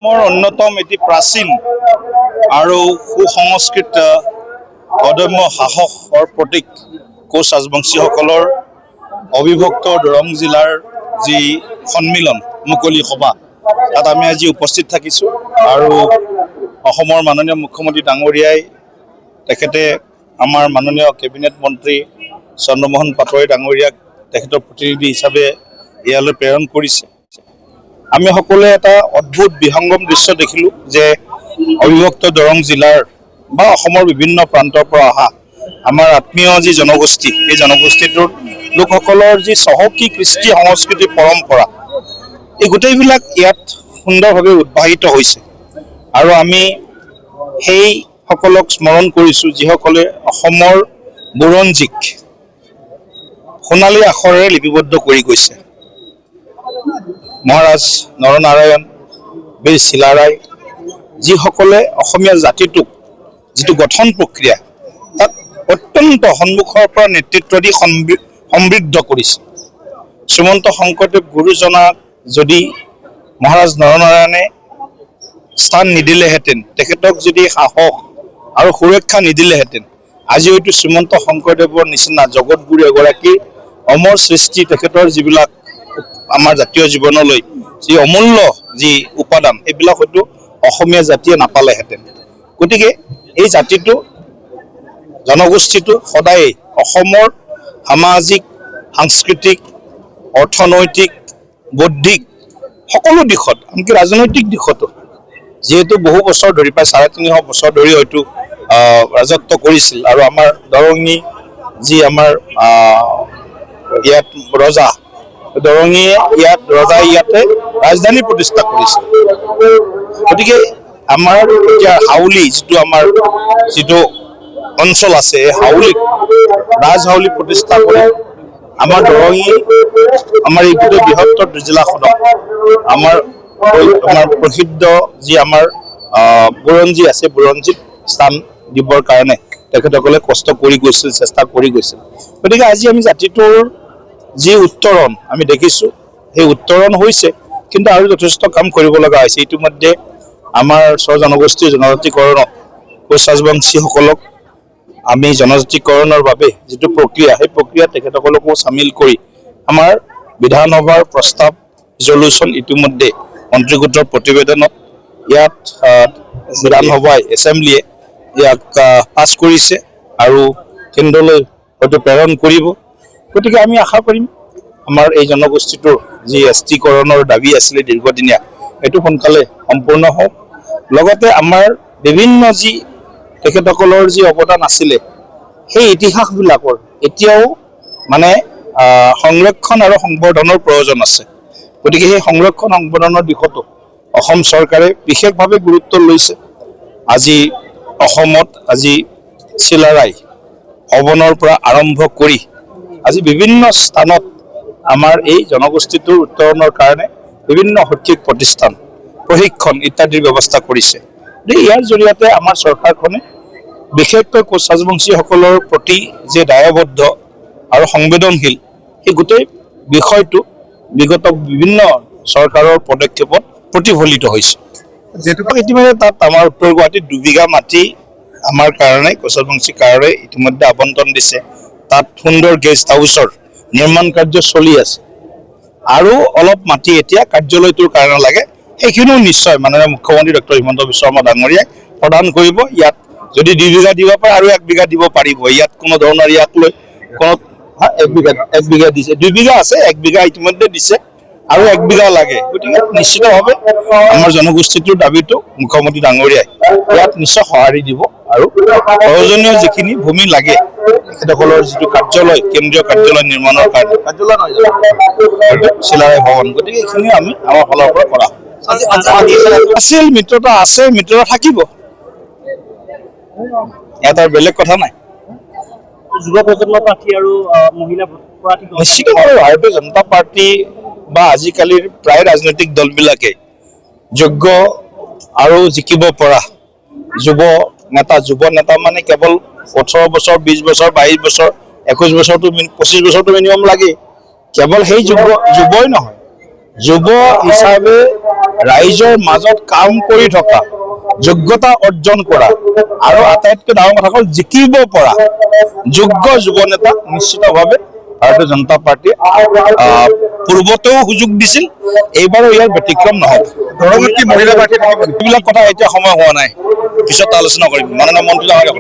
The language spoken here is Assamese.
অন্যতম এটি প্ৰাচীন আৰু সুসংস্কৃত অদম্য সাহসৰ প্ৰতীক কোচ ৰাজবংশীসকলৰ অবিভক্ত দৰং জিলাৰ যি সন্মিলন মুকলি সভা তাত আমি আজি উপস্থিত থাকিছোঁ আৰু অসমৰ মাননীয় মুখ্যমন্ত্ৰী ডাঙৰীয়াই তেখেতে আমাৰ মাননীয় কেবিনেট মন্ত্ৰী চন্দ্ৰমোহন পাটোৱাৰী ডাঙৰীয়াক তেখেতৰ প্ৰতিনিধি হিচাপে ইয়ালৈ প্ৰেৰণ কৰিছে। আমি সকলোৱে এটা অদ্ভুত বিহংগম দৃশ্য দেখিলোঁ যে অবিভক্ত দৰং জিলাৰ বা অসমৰ বিভিন্ন প্ৰান্তৰ পৰা অহা আমাৰ আত্মীয় যি জনগোষ্ঠী এই জনগোষ্ঠীটোৰ লোকসকলৰ যি চহকী কৃষ্টি সংস্কৃতি পৰম্পৰা এই গোটেইবিলাক ইয়াত সুন্দৰভাৱে উদ্ভাসিত হৈছে আৰু আমি সেইসকলক স্মৰণ কৰিছোঁ যিসকলে অসমৰ বুৰঞ্জীক সোণালী আখৰেৰে লিপিবদ্ধ কৰি গৈছে। মহাৰাজ নৰনাৰায়ণ, বীৰ চিলাৰায় যিসকলে অসমীয়া জাতিটোক যিটো গঠন প্ৰক্ৰিয়া তাক অত্যন্ত সন্মুখৰ পৰা নেতৃত্ব দি সমৃদ্ধ কৰিছে। শ্ৰীমন্ত শংকৰদেৱ গুৰুজনাক যদি মহাৰাজ নৰনাৰায়ণে স্থান নিদিলেহেঁতেন, তেখেতক যদি সাহস আৰু সুৰক্ষা নিদিলেহেঁতেন, আজি হয়তো শ্ৰীমন্ত শংকৰদেৱৰ নিচিনা জগতগুৰু এগৰাকী অমৰ সৃষ্টি তেখেতৰ যিবিলাক আমাৰ জাতীয় জীৱনলৈ যি অমূল্য যি উপাদান এইবিলাক হয়তো অসমীয়া জাতিয়ে নাপালেহেঁতেন। গতিকে এই জাতিটো জনগোষ্ঠীটো সদায় অসমৰ সামাজিক সাংস্কৃতিক অৰ্থনৈতিক বৌদ্ধিক সকলো দিশত আনকি ৰাজনৈতিক দিশতো যিহেতু বহু বছৰ ধৰি প্ৰায় ৩৫০ বছৰ ধৰি হয়তো ৰাজত্ব কৰিছিল আৰু আমাৰ দৰঙী যি আমাৰ ইয়াত ৰজা দৰঙীয়ে ৰজাই ইয়াতে ৰাজধানী প্ৰতিষ্ঠা কৰিছিল। গতিকে আমাৰ এতিয়া হাউলি যিটো অঞ্চল আছে হাউলিত ৰাজহাউলি প্ৰতিষ্ঠা কৰি আমাৰ দৰঙী আমাৰ এই গোটেই বৃহত্তৰ জিলাখনক আমাৰ প্ৰসিদ্ধ যি আমাৰ বুৰঞ্জী আছে বুৰঞ্জীত স্থান দিবৰ কাৰণে তেখেতসকলে কষ্ট কৰি গৈছিল, চেষ্টা কৰি গৈছিল। গতিকে আজি আমি জাতিটোৰ যি উত্তৰণ আমি দেখিছোঁ সেই উত্তৰণ হৈছে, কিন্তু আৰু যথেষ্ট কাম কৰিব লগা হৈছে। ইতিমধ্যে আমাৰ জনগোষ্ঠীৰ জনজাতিকৰণক কোচ ৰাজবংশীসকলক আমি জনজাতিকৰণৰ বাবে যিটো প্ৰক্ৰিয়া সেই প্ৰক্ৰিয়াত তেখেতসকলকো চামিল কৰি আমাৰ বিধানসভাৰ প্ৰস্তাৱ ৰিজলিউশ্যন ইতিমধ্যে মন্ত্ৰীগোটৰ প্ৰতিবেদনত ইয়াত বিধানসভাই এছেম্বলিয়ে ইয়াক পাছ কৰিছে আৰু কেন্দ্ৰলৈ হয়তো প্ৰেৰণ কৰিব। গতিকে আমি আশা কৰিম আমাৰ এই জনগোষ্ঠীটোৰ যি এছটিকৰণৰ দাবী আছিলে দীৰ্ঘদিনীয়া এইটো সোনকালে সম্পূৰ্ণ হওক। লগতে আমাৰ বিভিন্ন যি তেখেতসকলৰ যি অৱদান আছিলে সেই ইতিহাসবিলাকৰ এতিয়াও মানে সংৰক্ষণ আৰু সংবৰ্ধনৰ প্ৰয়োজন আছে। গতিকে সেই সংৰক্ষণ সংবৰ্ধনৰ দিশতো অসম চৰকাৰে বিশেষভাৱে গুৰুত্ব লৈছে। আজি অসমত আজি চিলাৰায় ভৱনৰ পৰা আৰম্ভ কৰি আজি বিভিন্ন স্থানত আমাৰ এই জনগোষ্ঠীটোৰ উত্তৰণৰ কাৰণে বিভিন্ন শৈক্ষিক প্ৰতিষ্ঠান প্ৰশিক্ষণ ইত্যাদিৰ ব্যৱস্থা কৰিছে। ইয়াৰ জৰিয়তে আমাৰ চৰকাৰখনে বিশেষকৈ কোচ ৰাজবংশীসকলৰ প্ৰতি যে দায়বদ্ধ আৰু সংবেদনশীল সেই গোটেই বিষয়টো বিগত বিভিন্ন চৰকাৰৰ পদক্ষেপত প্ৰতিফলিত হৈছে। যিহেতু ইতিমধ্যে তাত আমাৰ উত্তৰ গুৱাহাটীত ২ বিঘা মাটি আমাৰ কাৰণে কোচ ৰাজবংশীৰ কাৰণে ইতিমধ্যে আবণ্টন দিছে। তাত সুন্দৰ গেষ্ট হাউচৰ নিৰ্মাণ কাৰ্য চলি আছে আৰু অলপ মাটি এতিয়া কাৰ্যালয়টোৰ কাৰণে লাগে, সেইখিনিও নিশ্চয় মাননীয় মুখ্যমন্ত্ৰী ডক্টৰ হিমন্ত বিশ্ব শৰ্মা ডাঙৰীয়াই প্ৰদান কৰিব। ইয়াত যদি ২ বিঘা দিব পাৰে আৰু 1 বিঘা দিব পাৰিব। ইয়াত কোনো ধৰণৰ ইয়াক লৈ কোনো 1 বিঘা দিছে, 2 বিঘা আছে, 1 বিঘা ইতিমধ্যে দিছে আৰু 1 বিঘা লাগে। গতিকে নিশ্চিতভাৱে আমাৰ জনগোষ্ঠীটোৰ দাবীটো মুখ্যমন্ত্ৰী ডাঙৰীয়াই ইয়াত নিশ্চয় সঁহাৰি দিব আৰু প্ৰয়োজনীয় যিখিনি ভূমি লাগে তেখেতসকলৰ যিটো কাৰ্যালয় কেন্দ্ৰীয় কাৰ্যালয় নিৰ্মাণৰ কাৰণে চিলাৰায় ভৱন, গতিকে এইখিনি আমি আমাৰ ফালৰ পৰা কৰা আছিল। মিত্ৰতা আছে, মিত্ৰতা থাকিব, ইয়াত আৰু বেলেগ কথা নাই। যুৱ প্ৰজন্মৰ প্ৰাৰ্থী আৰু মহিলা প্ৰাৰ্থী নিশ্চিতভাৱে ভাৰতীয় জনতা পাৰ্টি বা আজিকালিৰ প্ৰায় ৰাজনৈতিক দলবিলাকে যোগ্য আৰু জিকিব পৰা যুৱ নেতা মানে কেৱল 18 বছৰ 20 বছৰ 22 বছৰ 21 বছৰটো 25 বছৰটো মিনিমাম লাগে। কেৱল সেই যুৱই নহয়, যুৱ হিচাপে ৰাইজৰ মাজত কাম কৰি থকা, যোগ্যতা অৰ্জন কৰা আৰু আটাইতকৈ ডাঙৰ কথা হ'ল জিকিব পৰা যোগ্য যুৱ নেতা নিশ্চিতভাৱে ভাৰতীয় জনতা পাৰ্টীয়ে পূৰ্বতেও সুযোগ দিছিল, এইবাৰো ইয়াৰ ব্যতিক্ৰম নহ'ব। পৰৱৰ্তী মহিলা প্ৰাৰ্থী থাকিব। এইবিলাক কথা এতিয়া সময় হোৱা নাই, পিছত আলোচনা কৰিম। মাননীয় মন্ত্ৰী ডাঙৰীয়া।